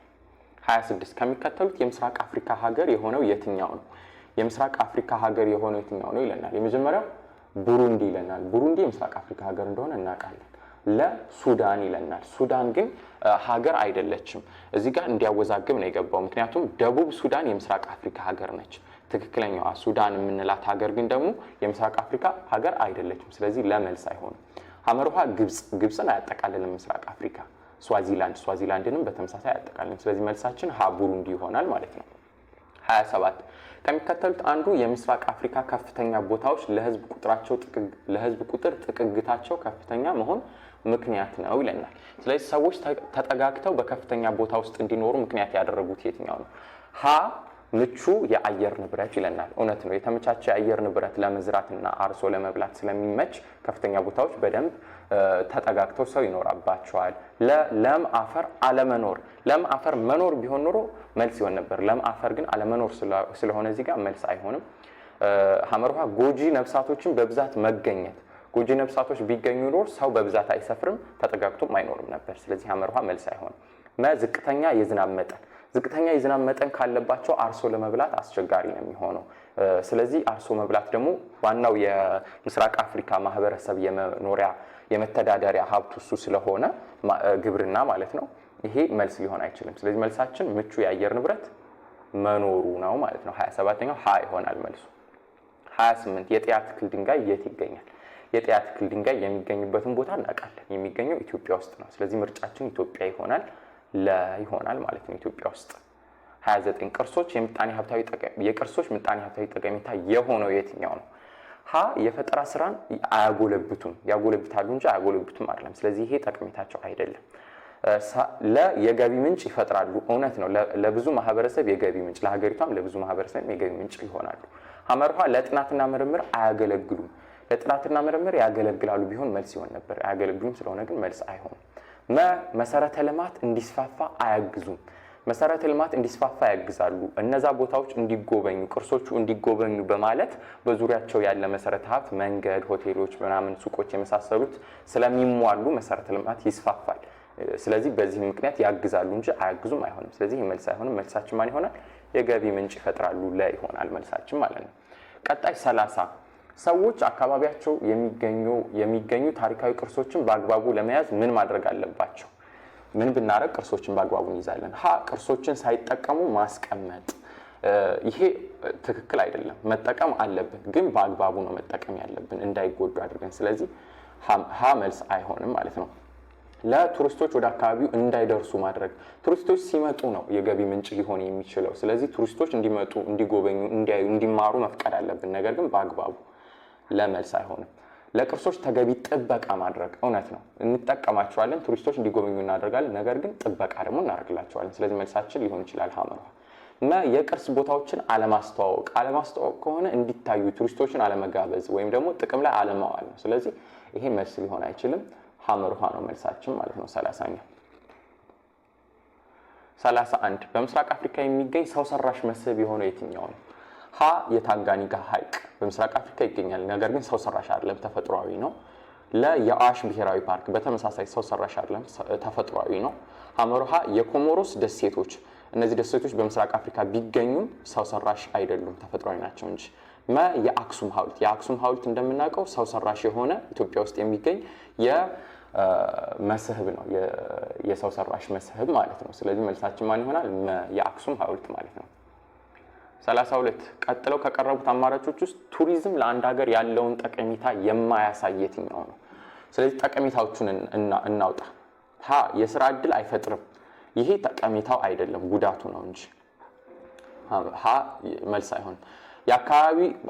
26 ከሚከተሉት የምስራቅ አፍሪካ ሀገር የሆነው የትኛው ነው? የምስራቅ አፍሪካ ሀገር የሆነው የትኛው ነው ይለናል። የመጀመሪያው ቡሩንዲ ይለናል። ቡሩንዲ የምስራቅ አፍሪካ ሀገር እንደሆነ እናውቃለን። ለሱዳን ይለናል። ሱዳን ግን ሀገር አይደለችም። እዚህ ጋር እንዲያወዛግብ ነው የገባው። ምክንያቱም ደቡብ ሱዳን የምስራቅ አፍሪካ ሀገር ነች። ትክክለኛዋ ሱዳን የምንላት ሀገር ግን ደግሞ የምስራቅ አፍሪካ ሀገር አይደለችም። ስለዚህ ለመልስ አይሆንም። ሐመርሃ ግብፅን አያጠቃልልም ምስራቅ አፍሪካ። ስዋዚላንድንም በተመሳሳይ አያጠቃልልም። ስለዚህ መልሳችን ሀ ቡሩንዲ ይሆናል ማለት ነው። 27 ከሚከተሉት አንዱ የምስራቅ አፍሪካ ከፍተኛ ቦታዎች ለህዝብ ቁጥር ጥግግታቸው ከፍተኛ መሆን ምክንያት ነው ይለናል። ስለዚህ ሰዎች ተጠጋግተው በከፍተኛ ቦታ ውስጥ እንዲኖሩ ምክንያት ያደረጉት የትኛው ነው? ሀ ምቹ የአየር ንብረት ይለናል። እውነት ነው። የተመቻቸ የአየር ንብረት ለመዝራትና አርሶ ለመብላት ስለሚመች ከፍተኛ ቦታዎች በደንብ ተጠጋግተው ሰው ይኖራባቸዋል። ለም አፈር አለመኖር። ለም አፈር መኖር ቢሆን ኖሮ መልስ ይሆን ነበር። ለም አፈር ግን አለመኖር ስለሆነ እዚህ ጋር መልስ አይሆንም። ሐመርሃ ጎጂ ነፍሳቶችን በብዛት መገኘት። ጎጂ ነፍሳቶች ቢገኙ ኖር ሰው በብዛት አይሰፍርም፣ ተጠጋግቶም አይኖርም ነበር። ስለዚህ ሐመርሃ መልስ አይሆንም። ዝቅተኛ የዝናብ መጠን። ዝቅተኛ የዝናብ መጠን ካለባቸው አርሶ ለመብላት አስቸጋሪ ነው የሚሆነው። ስለዚህ አርሶ መብላት ደግሞ ዋናው የምስራቅ አፍሪካ ማህበረሰብ የመኖሪያ የመተዳደሪያ ሀብቱ እሱ ስለሆነ ግብርና ማለት ነው። ይሄ መልስ ሊሆን አይችልም። ስለዚህ መልሳችን ምቹ የአየር ንብረት መኖሩ ነው ማለት ነው። 27ኛው ሀ ይሆናል መልሱ። 28 የጤያ ትክል ድንጋይ የት ይገኛል? የጤያ ትክል ድንጋይ የሚገኝበትን ቦታ እናውቃለን። የሚገኘው ኢትዮጵያ ውስጥ ነው። ስለዚህ ምርጫችን ኢትዮጵያ ይሆናል ይሆናል ማለት ነው። ኢትዮጵያ ውስጥ 29 ቅርሶች የቅርሶች ምጣኔ ሀብታዊ ጠቀሜታ የሆነው የትኛው ነው? ሀ የፈጠራ ስራን አያጎለብቱም። ያጎለብታሉ እንጂ አያጎለብቱም አይደለም። ስለዚህ ይሄ ጠቀሜታቸው አይደለም። የገቢ ምንጭ ይፈጥራሉ። እውነት ነው። ለብዙ ማህበረሰብ የገቢ ምንጭ፣ ለሀገሪቷም ለብዙ ማህበረሰብ የገቢ ምንጭ ይሆናሉ። ሐመርሃ ለጥናትና ምርምር አያገለግሉም። ለጥናትና ምርምር ያገለግላሉ ቢሆን መልስ ይሆን ነበር። አያገለግሉም ስለሆነ ግን መልስ አይሆንም። መሰረተ ልማት እንዲስፋፋ አያግዙም። መሰረተ ልማት እንዲስፋፋ ያግዛሉ። እነዛ ቦታዎች እንዲጎበኙ፣ ቅርሶቹ እንዲጎበኙ በማለት በዙሪያቸው ያለ መሰረተ ሀብት መንገድ፣ ሆቴሎች፣ ምናምን ሱቆች የመሳሰሉት ስለሚሟሉ መሰረተ ልማት ይስፋፋል። ስለዚህ በዚህ ምክንያት ያግዛሉ እንጂ አያግዙም አይሆንም። ስለዚህ መልስ አይሆንም። መልሳችን ማን ይሆናል? የገቢ ምንጭ ይፈጥራሉ ይሆናል መልሳችን ማለት ነው። ቀጣይ 30 ሰዎች አካባቢያቸው የሚገኙ ታሪካዊ ቅርሶችን በአግባቡ ለመያዝ ምን ማድረግ አለባቸው? ምን ብናረግ ቅርሶችን በአግባቡ እንይዛለን? ሀ ቅርሶችን ሳይጠቀሙ ማስቀመጥ። ይሄ ትክክል አይደለም። መጠቀም አለብን፣ ግን በአግባቡ ነው መጠቀም ያለብን እንዳይጎዱ አድርገን። ስለዚህ ሀ መልስ አይሆንም ማለት ነው። ለቱሪስቶች ወደ አካባቢው እንዳይደርሱ ማድረግ። ቱሪስቶች ሲመጡ ነው የገቢ ምንጭ ሊሆን የሚችለው። ስለዚህ ቱሪስቶች እንዲመጡ፣ እንዲጎበኙ፣ እንዲያዩ፣ እንዲማሩ መፍቀድ አለብን፣ ነገር ግን በአግባቡ። ለመልስ አይሆንም። ለቅርሶች ተገቢ ጥበቃ ማድረግ። እውነት ነው፣ እንጠቀማቸዋለን፣ ቱሪስቶች እንዲጎበኙ እናደርጋለን፣ ነገር ግን ጥበቃ ደግሞ እናደርግላቸዋለን። ስለዚህ መልሳችን ሊሆን ይችላል ሐመርሃ። የቅርስ ቦታዎችን አለማስተዋወቅ። አለማስተዋወቅ ከሆነ እንዲታዩ ቱሪስቶችን አለመጋበዝ ወይም ደግሞ ጥቅም ላይ አለማዋል ነው። ስለዚህ ይሄ መልስ ሊሆን አይችልም። ሐመርሃ ነው መልሳችን ማለት ነው። 31 በምስራቅ አፍሪካ የሚገኝ ሰው ሰራሽ መስህብ የሆነው የትኛው ነው? ሀ የታንጋኒካ ሐይቅ በምስራቅ አፍሪካ ይገኛል፣ ነገር ግን ሰው ሰራሽ አይደለም፣ ተፈጥሯዊ ነው። የአዋሽ ብሔራዊ ፓርክ በተመሳሳይ ሰው ሰራሽ አይደለም፣ ተፈጥሯዊ ነው። ሐመርሃ የኮሞሮስ ደሴቶች። እነዚህ ደሴቶች በምስራቅ አፍሪካ ቢገኙም ሰው ሰራሽ አይደሉም፣ ተፈጥሯዊ ናቸው እንጂ። የአክሱም ሐውልት እንደምናውቀው ሰው ሰራሽ የሆነ ኢትዮጵያ ውስጥ የሚገኝ መስህብ ነው፣ የሰው ሰራሽ መስህብ ማለት ነው። ስለዚህ መልሳችን ማን ይሆናል? የአክሱም ሐውልት ማለት ነው። 32 ቀጥለው ከቀረቡት አማራጮች ውስጥ ቱሪዝም ለአንድ ሀገር ያለውን ጠቀሜታ የማያሳይ የትኛው ነው? ስለዚህ ጠቀሜታዎቹን እናውጣ። ሀ የስራ ዕድል አይፈጥርም። ይሄ ጠቀሜታው አይደለም ጉዳቱ ነው እንጂ ሀ መልስ አይሆንም።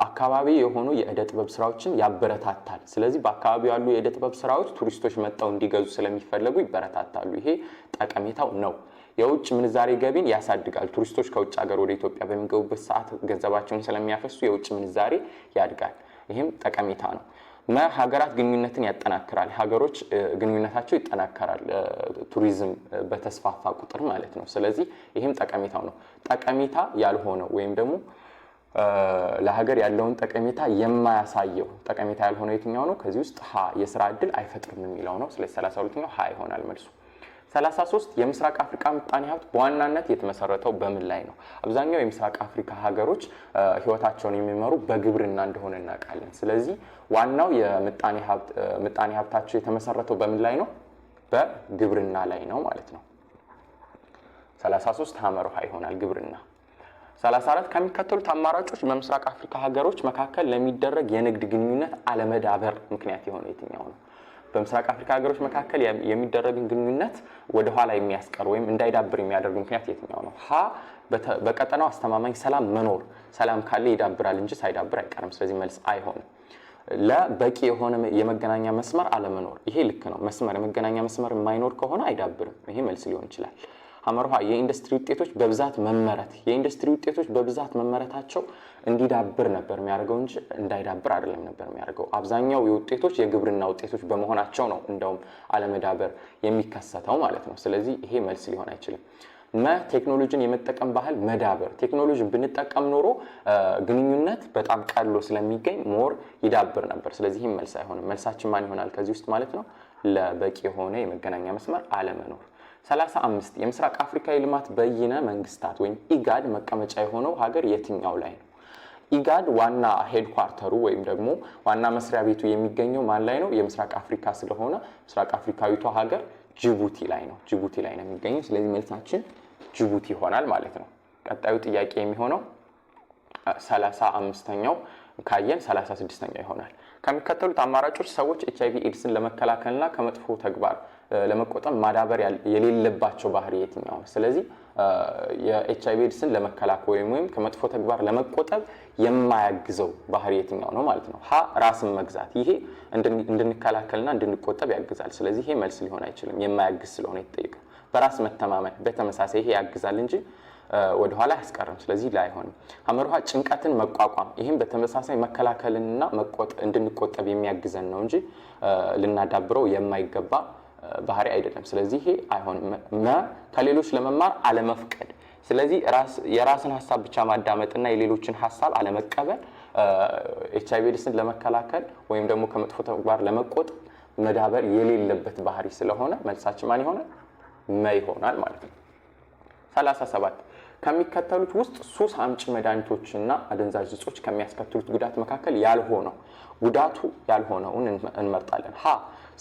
አካባቢ የሆኑ የእደ ጥበብ ስራዎችን ያበረታታል። ስለዚህ በአካባቢው ያሉ የእደ ጥበብ ስራዎች ቱሪስቶች መጥተው እንዲገዙ ስለሚፈለጉ ይበረታታሉ። ይሄ ጠቀሜታው ነው። የውጭ ምንዛሬ ገቢን ያሳድጋል። ቱሪስቶች ከውጭ ሀገር ወደ ኢትዮጵያ በሚገቡበት ሰዓት ገንዘባቸውን ስለሚያፈሱ የውጭ ምንዛሬ ያድጋል። ይህም ጠቀሜታ ነው። ሀገራት ግንኙነትን ያጠናክራል። ሀገሮች ግንኙነታቸው ይጠናከራል ቱሪዝም በተስፋፋ ቁጥር ማለት ነው። ስለዚህ ይህም ጠቀሜታው ነው። ጠቀሜታ ያልሆነው ወይም ደግሞ ለሀገር ያለውን ጠቀሜታ የማያሳየው ጠቀሜታ ያልሆነው የትኛው ነው? ከዚህ ውስጥ ሀ የስራ ዕድል አይፈጥርም የሚለው ነው። ስለዚህ 32ኛው ሀ ይሆናል መልሱ። 33 የምስራቅ አፍሪካ ምጣኔ ሀብት በዋናነት የተመሰረተው በምን ላይ ነው? አብዛኛው የምስራቅ አፍሪካ ሀገሮች ህይወታቸውን የሚመሩ በግብርና እንደሆነ እናውቃለን። ስለዚህ ዋናው የምጣኔ ሀብታቸው የተመሰረተው በምን ላይ ነው? በግብርና ላይ ነው ማለት ነው። 33 ሀመርሃ ይሆናል ግብርና። 34 ከሚከተሉት አማራጮች በምስራቅ አፍሪካ ሀገሮች መካከል ለሚደረግ የንግድ ግንኙነት አለመዳበር ምክንያት የሆነ የትኛው ነው? በምስራቅ አፍሪካ ሀገሮች መካከል የሚደረግን ግንኙነት ወደ ኋላ የሚያስቀር ወይም እንዳይዳብር የሚያደርግ ምክንያት የትኛው ነው? ሀ በቀጠናው አስተማማኝ ሰላም መኖር። ሰላም ካለ ይዳብራል እንጂ ሳይዳብር አይቀርም። ስለዚህ መልስ አይሆንም። ለበቂ የሆነ የመገናኛ መስመር አለመኖር። ይሄ ልክ ነው። የመገናኛ መስመር የማይኖር ከሆነ አይዳብርም። ይሄ መልስ ሊሆን ይችላል። ሐመርሃ የኢንዱስትሪ ውጤቶች በብዛት መመረት። የኢንዱስትሪ ውጤቶች በብዛት መመረታቸው እንዲዳብር ነበር የሚያደርገው እንጂ እንዳይዳብር አይደለም ነበር የሚያደርገው። አብዛኛው የውጤቶች የግብርና ውጤቶች በመሆናቸው ነው እንደውም አለመዳበር የሚከሰተው ማለት ነው። ስለዚህ ይሄ መልስ ሊሆን አይችልም። ቴክኖሎጂን የመጠቀም ባህል መዳበር። ቴክኖሎጂን ብንጠቀም ኖሮ ግንኙነት በጣም ቀሎ ስለሚገኝ ሞር ይዳብር ነበር። ስለዚህ ይሄ መልስ አይሆንም። መልሳችን ማን ይሆናል ከዚህ ውስጥ ማለት ነው? ለበቂ የሆነ የመገናኛ መስመር አለመኖር። 35 የምስራቅ አፍሪካ የልማት በይነ መንግስታት ወይም ኢጋድ መቀመጫ የሆነው ሀገር የትኛው ላይ ነው? ኢጋድ ዋና ሄድኳርተሩ ወይም ደግሞ ዋና መስሪያ ቤቱ የሚገኘው ማን ላይ ነው? የምስራቅ አፍሪካ ስለሆነ ምስራቅ አፍሪካዊቷ ሀገር ጅቡቲ ላይ ነው። ጅቡቲ ላይ ነው የሚገኘው። ስለዚህ መልሳችን ጅቡቲ ይሆናል ማለት ነው። ቀጣዩ ጥያቄ የሚሆነው 35ኛው ካየን 36ኛው ይሆናል። ከሚከተሉት አማራጮች ሰዎች ኤችአይቪ ኤድስን ለመከላከልና ከመጥፎ ተግባር ለመቆጠብ ማዳበር የሌለባቸው ባህሪ የትኛው ነው? ስለዚህ የኤችአይቪ ኤድስን ለመከላከል ወይም ከመጥፎ ተግባር ለመቆጠብ የማያግዘው ባህሪ የትኛው ነው ማለት ነው? ሀ ራስን መግዛት። ይሄ እንድንከላከልና እንድንቆጠብ ያግዛል። ስለዚህ ይሄ መልስ ሊሆን አይችልም፣ የማያግዝ ስለሆነ የተጠየቀው። በራስ መተማመን በተመሳሳይ ይሄ ያግዛል እንጂ ወደ ኋላ አያስቀርም። ስለዚህ ላይ አይሆንም። ሐመርሃ ጭንቀትን መቋቋም። ይህም በተመሳሳይ መከላከልና እንድንቆጠብ የሚያግዘን ነው እንጂ ልናዳብረው የማይገባ ባህሪ አይደለም። ስለዚህ ይሄ አይሆንም። ከሌሎች ለመማር አለመፍቀድ። ስለዚህ የራስን ሐሳብ ብቻ ማዳመጥና የሌሎችን ሐሳብ አለመቀበል ኤችአይቪ ኤድስን ለመከላከል ወይም ደግሞ ከመጥፎ ተግባር ለመቆጠብ መዳበር የሌለበት ባህሪ ስለሆነ መልሳችን ማን ይሆናል? ይሆናል ማለት ነው። 37 ከሚከተሉት ውስጥ ሱስ አምጪ መድኃኒቶችና አደንዛዥ እጾች ከሚያስከትሉት ጉዳት መካከል ጉዳቱ ያልሆነውን እንመርጣለን። ሀ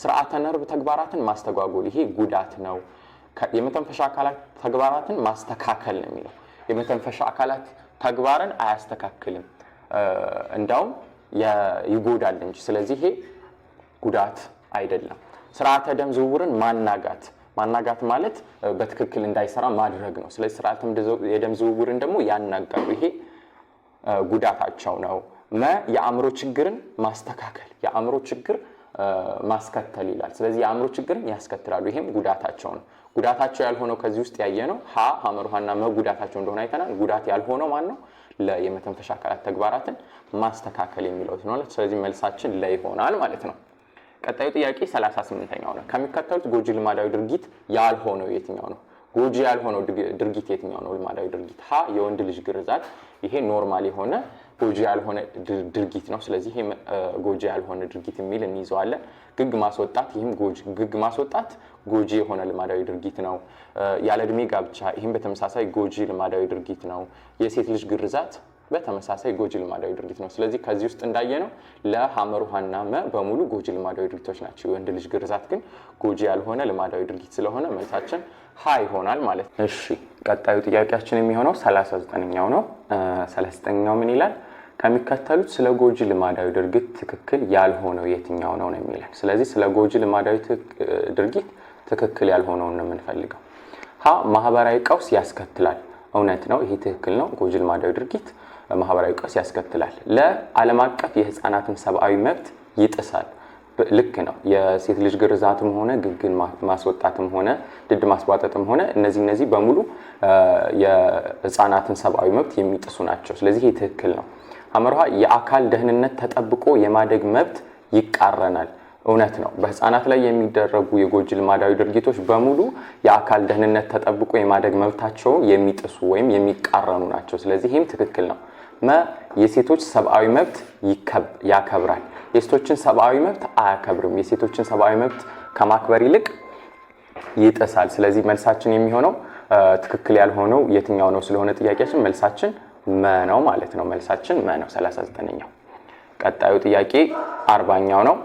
ስርዓተ ነርቭ ተግባራትን ማስተጓጎል። ይሄ ጉዳት ነው። የመተንፈሻ አካላት ተግባራትን ማስተካከል ነው የሚለው። የመተንፈሻ አካላት ተግባርን አያስተካክልም፣ እንዳውም ይጎዳል እንጂ። ስለዚህ ይሄ ጉዳት አይደለም። ስርዓተ ደም ዝውውርን ማናጋት ማለት በትክክል እንዳይሰራ ማድረግ ነው። ስለዚህ ስርዓተ የደም ዝውውርን ደግሞ ያናጋሉ። ይሄ ጉዳታቸው ነው። የአእምሮ ችግርን ማስተካከል። የአእምሮ ችግር ማስከተል ይላል። ስለዚህ የአእምሮ ችግርን ያስከትላሉ። ይሄም ጉዳታቸው ነው። ጉዳታቸው ያልሆነው ከዚህ ውስጥ ያየነው ሐመርሃና ጉዳታቸው እንደሆነ አይተናል። ጉዳት ያልሆነው ማን ነው? የመተንፈሻ አካላት ተግባራትን ማስተካከል የሚለው ነው። ስለዚህ መልሳችን ላይ ይሆናል ማለት ነው። ቀጣዩ ጥያቄ 38ኛው ነው። ከሚከተሉት ጎጂ ልማዳዊ ድርጊት ያልሆነው የትኛው ነው? ጎጂ ያልሆነው ድርጊት የትኛው ነው? ልማዳዊ ድርጊት ሀ የወንድ ልጅ ግርዛት። ይሄ ኖርማል የሆነ ጎጂ ያልሆነ ድርጊት ነው። ስለዚህ ይሄ ጎጂ ያልሆነ ድርጊት የሚል እንይዘዋለን። ግግ ማስወጣት። ይህም ግግ ማስወጣት ጎጂ የሆነ ልማዳዊ ድርጊት ነው። ያለ ዕድሜ ጋብቻ። ይህም በተመሳሳይ ጎጂ ልማዳዊ ድርጊት ነው። የሴት ልጅ ግርዛት በተመሳሳይ ጎጂ ልማዳዊ ድርጊት ነው። ስለዚህ ከዚህ ውስጥ እንዳየነው ለሐመር ውሃና መ በሙሉ ጎጂ ልማዳዊ ድርጊቶች ናቸው። የወንድ ልጅ ግርዛት ግን ጎጂ ያልሆነ ልማዳዊ ድርጊት ስለሆነ መልሳችን ሀ ይሆናል ማለት ነው። እሺ ቀጣዩ ጥያቄያችን የሚሆነው 39ኛው ነው። 39ኛው ምን ይላል? ከሚከተሉት ስለ ጎጂ ልማዳዊ ድርጊት ትክክል ያልሆነው የትኛው ነው ነው የሚለን። ስለዚህ ስለ ጎጂ ልማዳዊ ድርጊት ትክክል ያልሆነውን ነው የምንፈልገው። ሀ ማህበራዊ ቀውስ ያስከትላል። እውነት ነው፣ ይሄ ትክክል ነው። ጎጂ ልማዳዊ ድርጊት ማህበራዊ ቀውስ ያስከትላል። ለዓለም አቀፍ የህፃናትን ሰብአዊ መብት ይጥሳል። ልክ ነው። የሴት ልጅ ግርዛትም ሆነ ግግን ማስወጣትም ሆነ ድድ ማስቧጠጥም ሆነ እነዚህ በሙሉ የህፃናትን ሰብአዊ መብት የሚጥሱ ናቸው። ስለዚህ ይሄ ትክክል ነው። ሐመርሃ የአካል ደህንነት ተጠብቆ የማደግ መብት ይቃረናል። እውነት ነው። በህፃናት ላይ የሚደረጉ የጎጂ ልማዳዊ ድርጊቶች በሙሉ የአካል ደህንነት ተጠብቆ የማደግ መብታቸው የሚጥሱ ወይም የሚቃረኑ ናቸው። ስለዚህ ይህም ትክክል ነው። መ የሴቶች ሰብአዊ መብት ያከብራል። የሴቶችን ሰብአዊ መብት አያከብርም። የሴቶችን ሰብአዊ መብት ከማክበር ይልቅ ይጥሳል። ስለዚህ መልሳችን የሚሆነው ትክክል ያልሆነው የትኛው ነው ስለሆነ ጥያቄያችን መልሳችን መ ነው ማለት ነው። መልሳችን መ ነው 39ኛው። ቀጣዩ ጥያቄ 40ኛው ነው።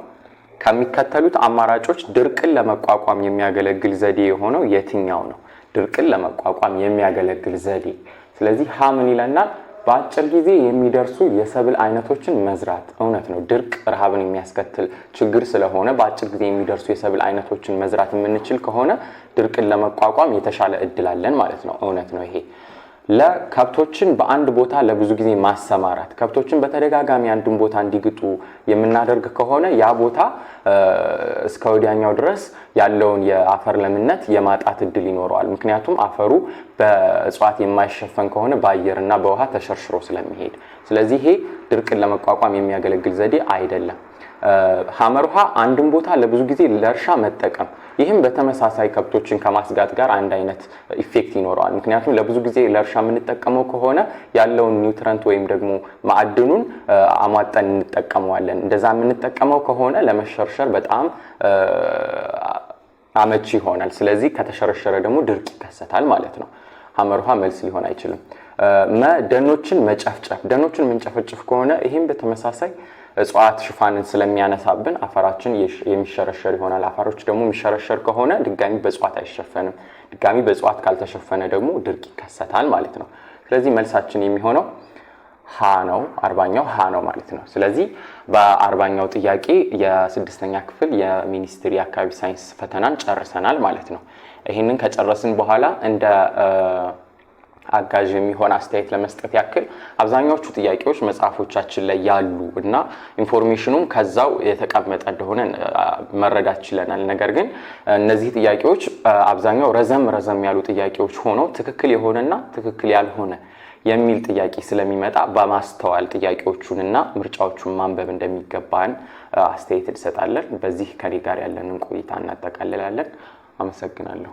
ከሚከተሉት አማራጮች ድርቅን ለመቋቋም የሚያገለግል ዘዴ የሆነው የትኛው ነው? ድርቅን ለመቋቋም የሚያገለግል ዘዴ። ስለዚህ ሀ ምን ይለናል? በአጭር ጊዜ የሚደርሱ የሰብል አይነቶችን መዝራት። እውነት ነው። ድርቅ ረሃብን የሚያስከትል ችግር ስለሆነ በአጭር ጊዜ የሚደርሱ የሰብል አይነቶችን መዝራት የምንችል ከሆነ ድርቅን ለመቋቋም የተሻለ እድል አለን ማለት ነው። እውነት ነው ይሄ። ለከብቶችን በአንድ ቦታ ለብዙ ጊዜ ማሰማራት። ከብቶችን በተደጋጋሚ አንድን ቦታ እንዲግጡ የምናደርግ ከሆነ ያ ቦታ እስከ ወዲያኛው ድረስ ያለውን የአፈር ለምነት የማጣት እድል ይኖረዋል። ምክንያቱም አፈሩ በእጽዋት የማይሸፈን ከሆነ በአየርና በውሃ ተሸርሽሮ ስለሚሄድ። ስለዚህ ይሄ ድርቅን ለመቋቋም የሚያገለግል ዘዴ አይደለም። ሐመር ውሃ አንድን ቦታ ለብዙ ጊዜ ለእርሻ መጠቀም። ይህም በተመሳሳይ ከብቶችን ከማስጋት ጋር አንድ አይነት ኢፌክት ይኖረዋል። ምክንያቱም ለብዙ ጊዜ ለእርሻ የምንጠቀመው ከሆነ ያለውን ኒውትረንት ወይም ደግሞ ማዕድኑን አሟጠን እንጠቀመዋለን። እንደዛ የምንጠቀመው ከሆነ ለመሸርሸር በጣም አመቺ ይሆናል። ስለዚህ ከተሸረሸረ ደግሞ ድርቅ ይከሰታል ማለት ነው። ሐመር ውሃ መልስ ሊሆን አይችልም። ደኖችን መጨፍጨፍ። ደኖችን የምንጨፈጭፍ ከሆነ ይህም በተመሳሳይ እጽዋት ሽፋንን ስለሚያነሳብን አፈራችን የሚሸረሸር ይሆናል። አፈሮች ደግሞ የሚሸረሸር ከሆነ ድጋሚ በእጽዋት አይሸፈንም። ድጋሚ በእጽዋት ካልተሸፈነ ደግሞ ድርቅ ይከሰታል ማለት ነው። ስለዚህ መልሳችን የሚሆነው ሀ ነው። 40ኛው ሀ ነው ማለት ነው። ስለዚህ በ40ኛው ጥያቄ የ6ኛ ክፍል የሚኒስትሪ አካባቢ ሳይንስ ፈተናን ጨርሰናል ማለት ነው። ይህንን ከጨረስን በኋላ እንደ አጋዥ የሚሆን አስተያየት ለመስጠት ያክል አብዛኛዎቹ ጥያቄዎች መጽሐፎቻችን ላይ ያሉ እና ኢንፎርሜሽኑም ከዛው የተቀመጠ እንደሆነ መረዳት ችለናል። ነገር ግን እነዚህ ጥያቄዎች አብዛኛው ረዘም ያሉ ጥያቄዎች ሆነው ትክክል የሆነና ትክክል ያልሆነ የሚል ጥያቄ ስለሚመጣ በማስተዋል ጥያቄዎቹንና ምርጫዎቹን ማንበብ እንደሚገባን አስተያየት እንሰጣለን። በዚህ ከኔ ጋር ያለንን ቆይታ እናጠቃልላለን። አመሰግናለሁ።